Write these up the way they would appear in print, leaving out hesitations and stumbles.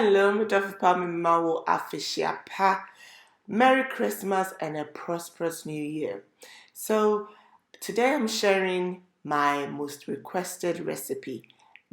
Hello, Mudafipa Mimawo Afishiapa. Merry Christmas and a prosperous New Year. So, today I'm sharing my most requested recipe,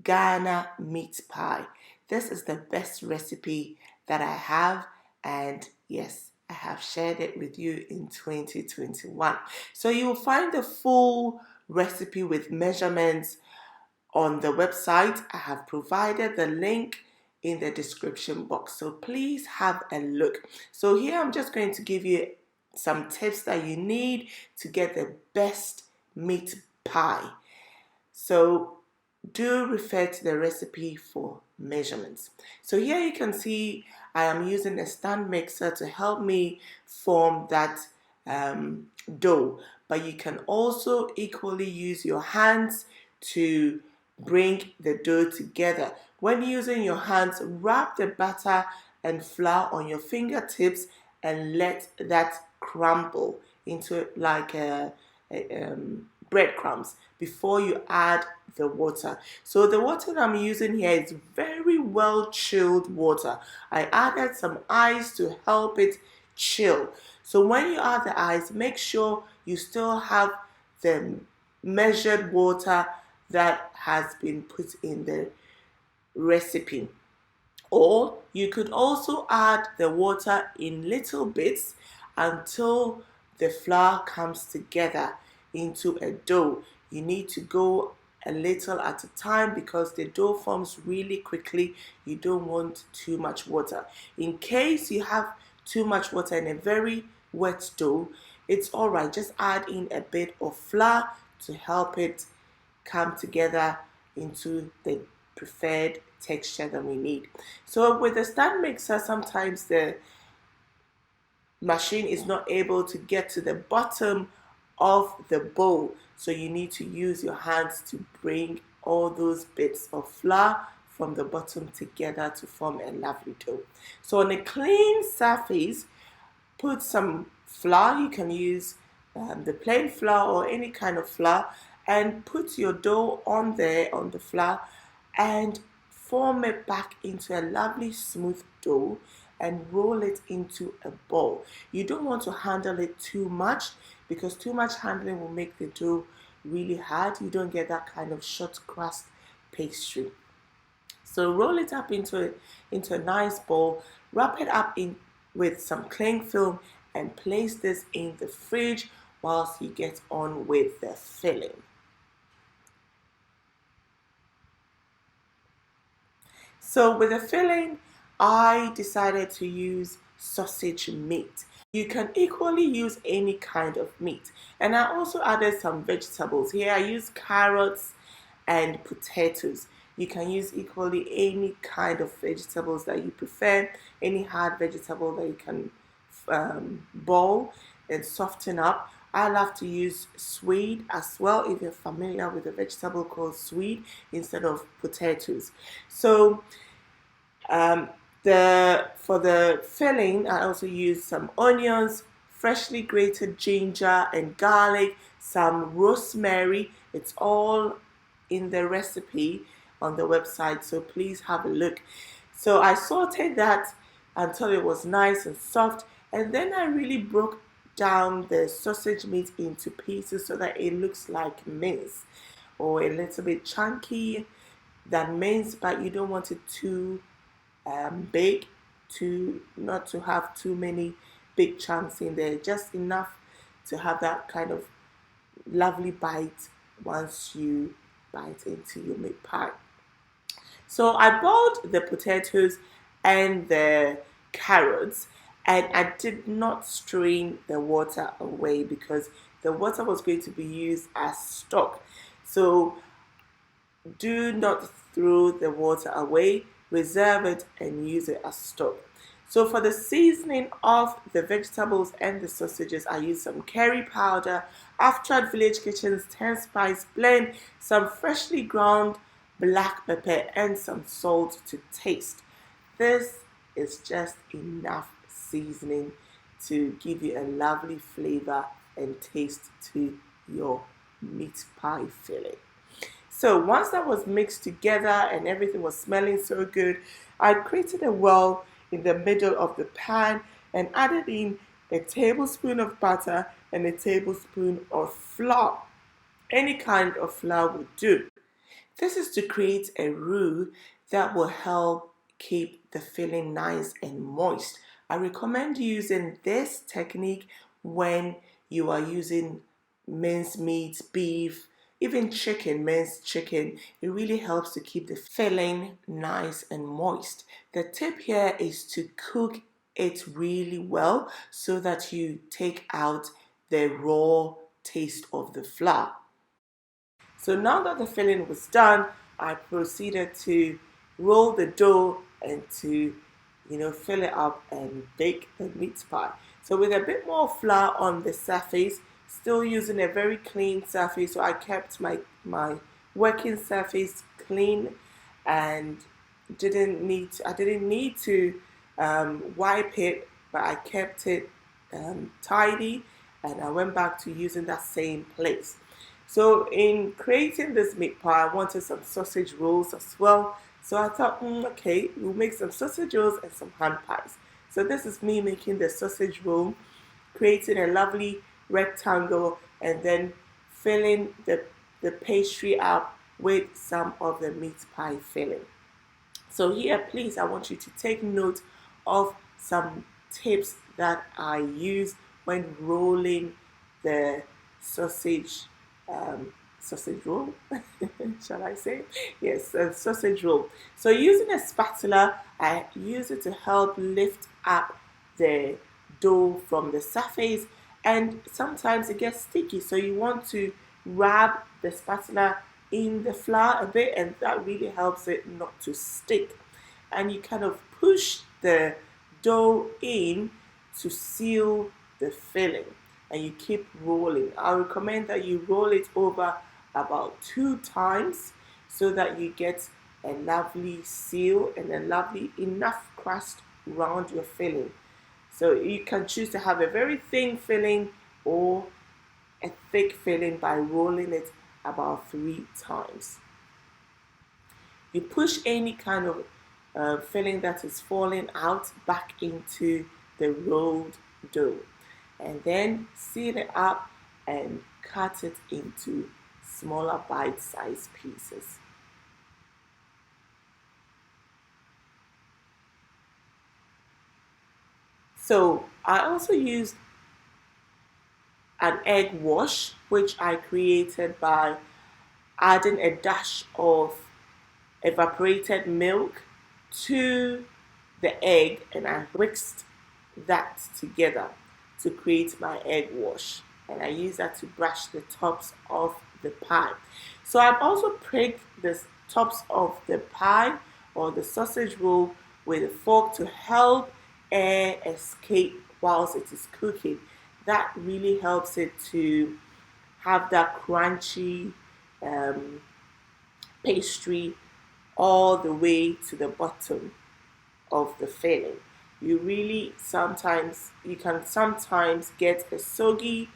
Ghana meat pie. This is the best recipe that I have, and yes, I have shared it with you in 2021. So, you will find the full recipe with measurements on the website. I have provided the link in the description box, so please have a look. So here I'm just going to give you some tips that you need to get the best meat pie. So do refer to the recipe for measurements. So here you can see I am using a stand mixer to help me form that dough, but you can also equally use your hands to bring the dough together. When using your hands, wrap the batter and flour on your fingertips and let that crumble into like breadcrumbs before you add the water. So the water that I'm using here is very well chilled water. I added some ice to help it chill. So when you add the ice, make sure you still have the measured water that has been put in the recipe. Or you could also add the water in little bits until the flour comes together into a dough. You need to go a little at a time because the dough forms really quickly. You don't want too much water. In case you have too much water in a very wet dough, it's alright. Just add in a bit of flour to help it come together into the preferred texture that we need. So with the stand mixer, sometimes the machine is not able to get to the bottom of the bowl, so you need to use your hands to bring all those bits of flour from the bottom together to form a lovely dough. So on a clean surface, put some flour. You can use the plain flour or any kind of flour, and put your dough on there on the flour and form it back into a lovely smooth dough and roll it into a ball. You don't want to handle it too much because too much handling will make the dough really hard. You don't get that kind of short crust pastry. So roll it up into a nice bowl, wrap it up in with some cling film and place this in the fridge whilst you get on with the filling. So with the filling, I decided to use sausage meat. You can equally use any kind of meat. And I also added some vegetables. Here I use carrots and potatoes. You can use equally any kind of vegetables that you prefer, any hard vegetable that you can boil and soften up. I love to use swede as well, if you're familiar with a vegetable called swede, instead of potatoes. So for the filling, I also use some onions, freshly grated ginger and garlic, some rosemary. It's all in the recipe on the website, so please have a look. So I sauteed that until it was nice and soft, and then I really broke down the sausage meat into pieces so that it looks like mince, or a little bit chunky than mince, but you don't want it too big, not to have too many big chunks in there, just enough to have that kind of lovely bite once you bite into your meat pie. So I boiled the potatoes and the carrots, and I did not strain the water away because the water was going to be used as stock. So do not throw the water away, reserve it and use it as stock. So for the seasoning of the vegetables and the sausages, I use some curry powder, Aftrad Village Kitchen's 10 spice blend, some freshly ground black pepper and some salt to taste. This is just enough seasoning to give you a lovely flavor and taste to your meat pie filling. So once that was mixed together and everything was smelling so good, I created a well in the middle of the pan and added in a tablespoon of butter and a tablespoon of flour. Any kind of flour would do. This is to create a roux that will help keep the filling nice and moist. I recommend using this technique when you are using minced meat, beef, even chicken, minced chicken. It really helps to keep the filling nice and moist. The tip here is to cook it really well so that you take out the raw taste of the flour. So now that the filling was done, I proceeded to roll the dough and to, fill it up and bake the meat pie. So with a bit more flour on the surface, still using a very clean surface. So I kept my working surface clean and I didn't need to wipe it, but I kept it tidy, and I went back to using that same place. So in creating this meat pie, I wanted some sausage rolls as well. So I thought, okay, we'll make some sausage rolls and some hand pies. So this is me making the sausage roll, creating a lovely rectangle, and then filling the pastry up with some of the meat pie filling. So here, please, I want you to take note of some tips that I use when rolling the sausage sausage roll. Shall I say? Yes, a sausage roll. So using a spatula, I use it to help lift up the dough from the surface, and sometimes it gets sticky, so you want to rub the spatula in the flour a bit, and that really helps it not to stick. And you kind of push the dough in to seal the filling, and you keep rolling. I recommend that you roll it over about 2 times so that you get a lovely seal and a lovely enough crust around your filling. So you can choose to have a very thin filling or a thick filling by rolling it about 3 times. You push any kind of filling that is falling out back into the rolled dough, and then seal it up and cut it into smaller bite-sized pieces. So I also used an egg wash, which I created by adding a dash of evaporated milk to the egg, and I mixed that together to create my egg wash, and I use that to brush the tops of the pie. So I've also pricked the tops of the pie or the sausage roll with a fork to help air escape whilst it is cooking. That really helps it to have that crunchy pastry all the way to the bottom of the filling. You can sometimes get a soggy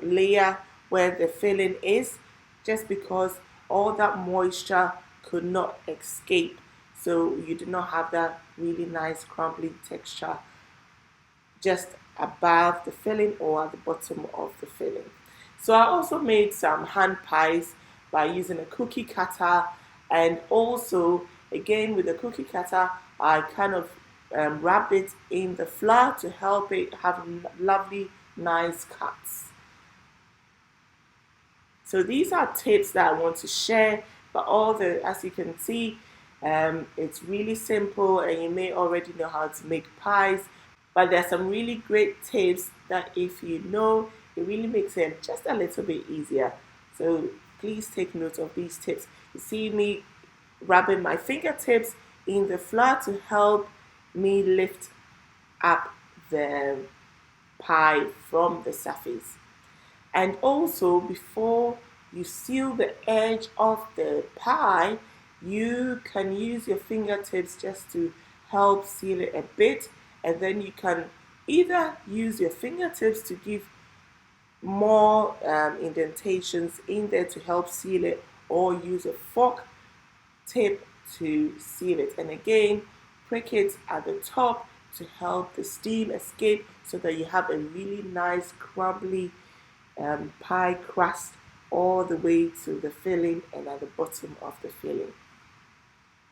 layer where the filling is, just because all that moisture could not escape. So you do not have that really nice crumbly texture just above the filling or at the bottom of the filling. So I also made some hand pies by using a cookie cutter, and also again with the cookie cutter I kind of wrap it in the flour to help it have lovely nice cuts. So these are tips that I want to share, but as you can see, it's really simple, and you may already know how to make pies, but there are some really great tips that if you know, it really makes it just a little bit easier. So please take note of these tips. You see me rubbing my fingertips in the flour to help me lift up the pie from the surface. And also, before you seal the edge of the pie, you can use your fingertips just to help seal it a bit, and then you can either use your fingertips to give more indentations in there to help seal it, or use a fork tip to seal it. And again, prick it at the top to help the steam escape so that you have a really nice crumbly pie crust all the way to the filling and at the bottom of the filling.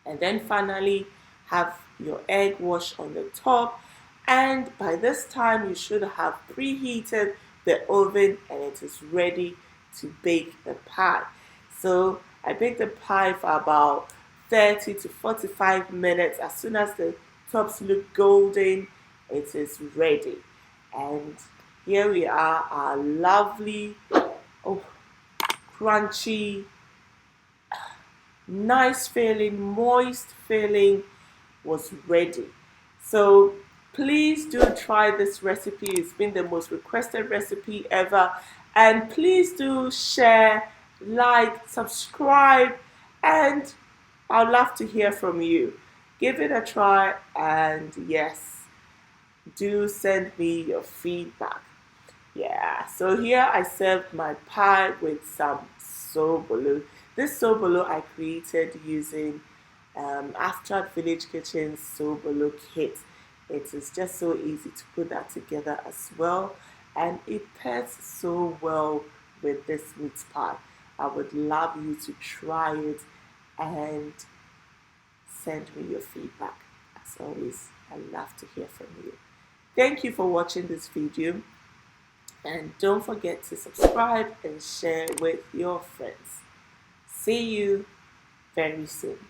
And then finally have your egg wash on the top, and by this time you should have preheated the oven and it is ready to bake the pie. So I baked the pie for about 30 to 45 minutes. As soon as the tops look golden, it is ready. And here we are, our lovely, crunchy, nice filling, moist filling was ready. So please do try this recipe. It's been the most requested recipe ever. And please do share, like, subscribe, and I'd love to hear from you. Give it a try, and yes, do send me your feedback. Yeah, so here I served my pie with some sobolo. This sobolo I created using Aftrad Village Kitchen's sobolo kit. It is just so easy to put that together as well, and it pairs so well with this meat pie. I would love you to try it and send me your feedback. As always, I love to hear from you. Thank you for watching this video. And don't forget to subscribe and share with your friends. See you very soon.